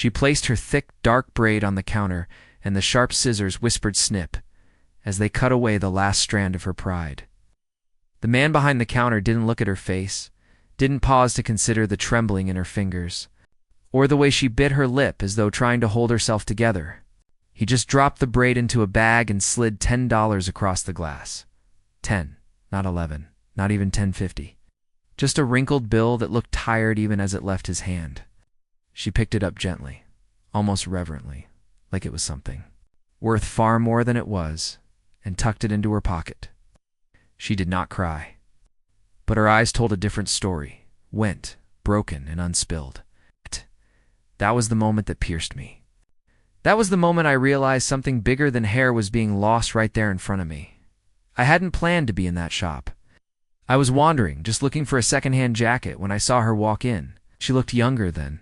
She placed her thick, dark braid on the counter, and the sharp scissors whispered snip as they cut away the last strand of her pride. The man behind the counter didn't look at her face, didn't pause to consider the trembling in her fingers, or the way she bit her lip as though trying to hold herself together. He just dropped the braid into a bag and slid $10 across the glass. 10, not 11, not even 10.50. Just a wrinkled bill that looked tired even as it left his hand. She picked it up gently, almost reverently, like it was something worth far more than it was, and tucked it into her pocket. She did not cry, but her eyes told a different story, went, broken and unspilled. That was the moment that pierced me. That was the moment I realized something bigger than hair was being lost right there in front of me. I hadn't planned to be in that shop. I was wandering, just looking for a secondhand jacket when I saw her walk in. She looked younger then.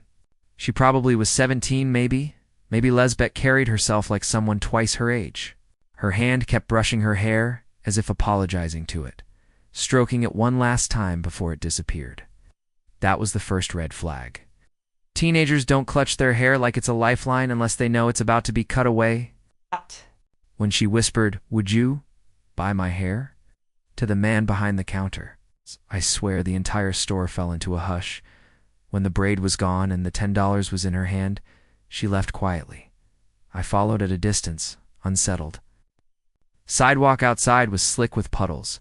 She probably was 17, maybe. Maybe Lesbeth carried herself like someone twice her age. Her hand kept brushing her hair, as if apologizing to it, stroking it one last time before it disappeared. That was the first red flag. Teenagers don't clutch their hair like it's a lifeline unless they know it's about to be cut away. When she whispered, "Would you buy my hair?" to the man behind the counter, I swear the entire store fell into a hush. When the braid was gone and the $10 was in her hand, she left quietly. I followed at a distance, unsettled. Sidewalk outside was slick with puddles,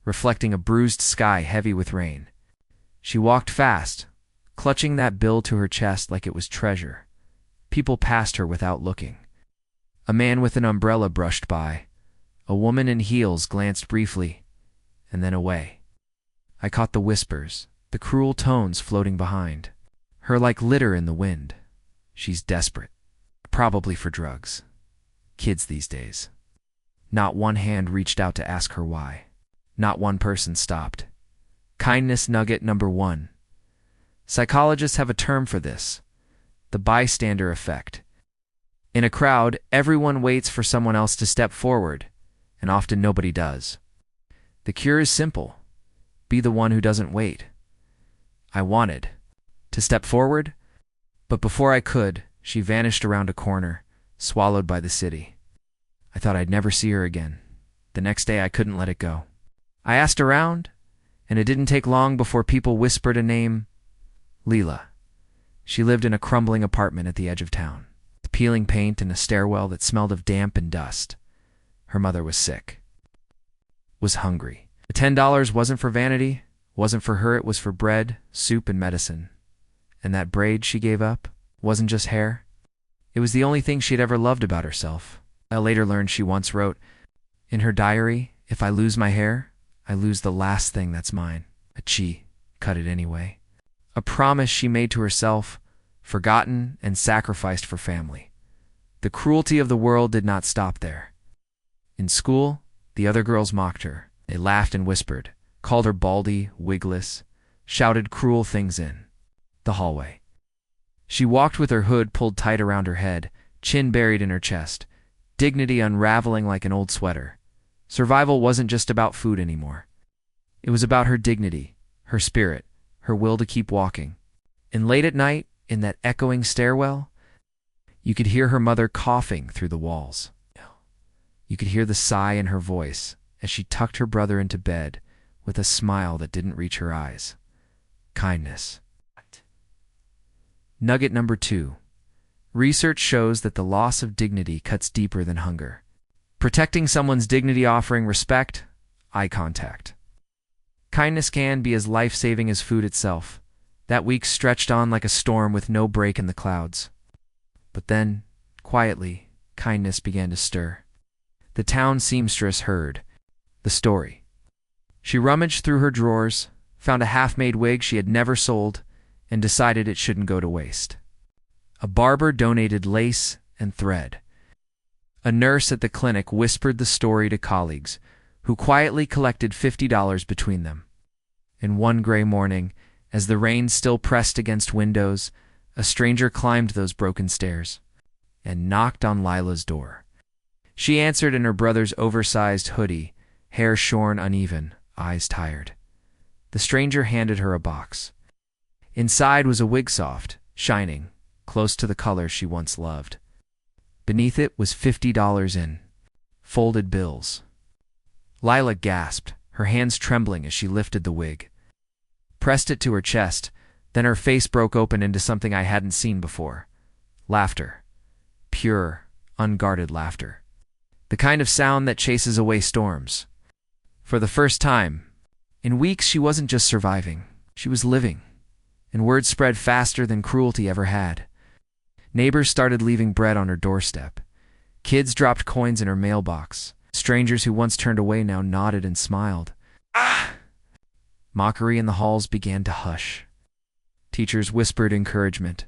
reflecting a bruised sky heavy with rain. She walked fast, clutching that bill to her chest like it was treasure. People passed her without looking. A man with an umbrella brushed by. A woman in heels glanced briefly, and then away. I caught the whispers, the cruel tones floating behind. Her like litter in the wind. She's desperate. Probably for drugs. Kids these days. Not one hand reached out to ask her why. Not one person stopped. Kindness nugget number 1. Psychologists have a term for this: the bystander effect. In a crowd, everyone waits for someone else to step forward, and often nobody does. The cure is simple: be the one who doesn't wait. I wanted to step forward, but before I could, she vanished around a corner, swallowed by the city. I thought I'd never see her again. The next day I couldn't let it go. I asked around, and it didn't take long before people whispered a name: Leela. She lived in a crumbling apartment at the edge of town, with peeling paint and a stairwell that smelled of damp and dust. Her mother was sick. Was hungry. The $10 wasn't for vanity, wasn't for her, it was for bread, soup, and medicine. And that braid she gave up wasn't just hair. It was the only thing she'd ever loved about herself. I later learned she once wrote in her diary, "If I lose my hair, I lose the last thing that's mine." But she cut it anyway. A promise she made to herself, forgotten and sacrificed for family. The cruelty of the world did not stop there. In school, the other girls mocked her. They laughed and whispered, called her baldy, wigless, shouted cruel things in the hallway. She walked with her hood pulled tight around her head, chin buried in her chest, dignity unraveling like an old sweater. Survival wasn't just about food anymore. It was about her dignity, her spirit, her will to keep walking. And late at night, in that echoing stairwell, you could hear her mother coughing through the walls. You could hear the sigh in her voice as she tucked her brother into bed with a smile that didn't reach her eyes. Kindness. Nugget number 2. Research shows that the loss of dignity cuts deeper than hunger. Protecting someone's dignity, offering respect, eye contact. Kindness can be as life-saving as food itself. That week stretched on like a storm with no break in the clouds. But then, quietly, kindness began to stir. The town seamstress heard the story. She rummaged through her drawers, found a half-made wig she had never sold, and decided it shouldn't go to waste. A barber donated lace and thread. A nurse at the clinic whispered the story to colleagues, who quietly collected $50 between them. And one gray morning, as the rain still pressed against windows, a stranger climbed those broken stairs and knocked on Lila's door. She answered in her brother's oversized hoodie, hair shorn uneven, eyes tired. The stranger handed her a box. Inside was a wig soft, shining, close to the color she once loved. Beneath it was $50 in folded bills. Lila gasped, her hands trembling as she lifted the wig, pressed it to her chest, then her face broke open into something I hadn't seen before. Laughter. Pure, unguarded laughter. The kind of sound that chases away storms. For the first time, in weeks, she wasn't just surviving, she was living. And word spread faster than cruelty ever had. Neighbors started leaving bread on her doorstep. Kids dropped coins in her mailbox. Strangers who once turned away now nodded and smiled. Ah! Mockery in the halls began to hush. Teachers whispered encouragement.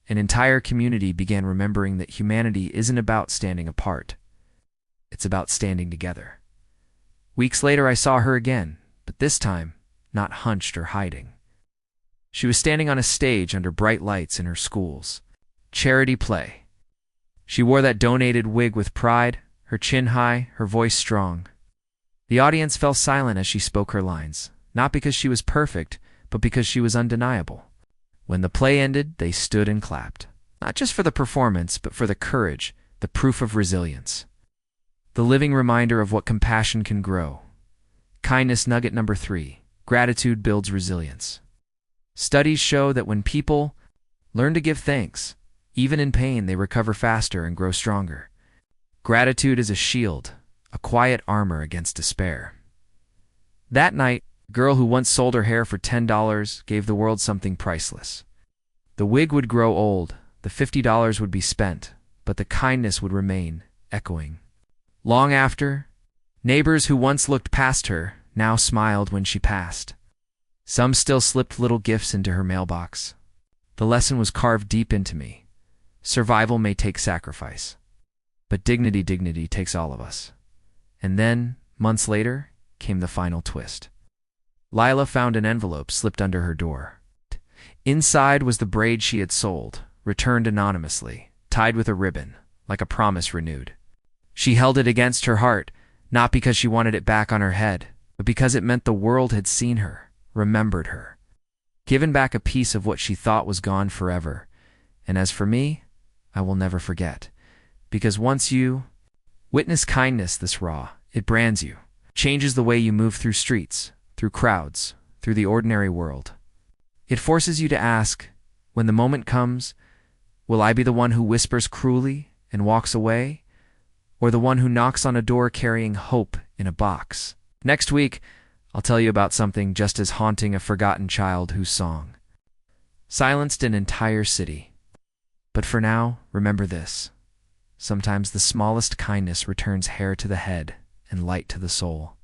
An entire community began remembering that humanity isn't about standing apart. It's about standing together. Weeks later, I saw her again, but this time, not hunched or hiding. She was standing on a stage under bright lights in her school's charity play. She wore that donated wig with pride, her chin high, her voice strong. The audience fell silent as she spoke her lines, not because she was perfect, but because she was undeniable. When the play ended, they stood and clapped, not just for the performance, but for the courage, the proof of resilience. The living reminder of what compassion can grow. Kindness nugget number 3, gratitude builds resilience. Studies show that when people learn to give thanks, even in pain, they recover faster and grow stronger. Gratitude is a shield, a quiet armor against despair. That night, a girl who once sold her hair for $10 gave the world something priceless. The wig would grow old, the $50 would be spent, but the kindness would remain, echoing. Long after, neighbors who once looked past her now smiled when she passed. Some still slipped little gifts into her mailbox. The lesson was carved deep into me. Survival may take sacrifice, but dignity takes all of us. And then, months later, came the final twist. Lila found an envelope slipped under her door. Inside was the braid she had sold, returned anonymously, tied with a ribbon, like a promise renewed. She held it against her heart, not because she wanted it back on her head, but because it meant the world had seen her, remembered her, given back a piece of what she thought was gone forever. And as for me, I will never forget. Because once you witness kindness this raw, it brands you, changes the way you move through streets, through crowds, through the ordinary world. It forces you to ask, when the moment comes, will I be the one who whispers cruelly and walks away, or the one who knocks on a door carrying hope in a box? Next week, I'll tell you about something just as haunting, a forgotten child whose song silenced an entire city. But for now, remember this. Sometimes the smallest kindness returns hair to the head and light to the soul.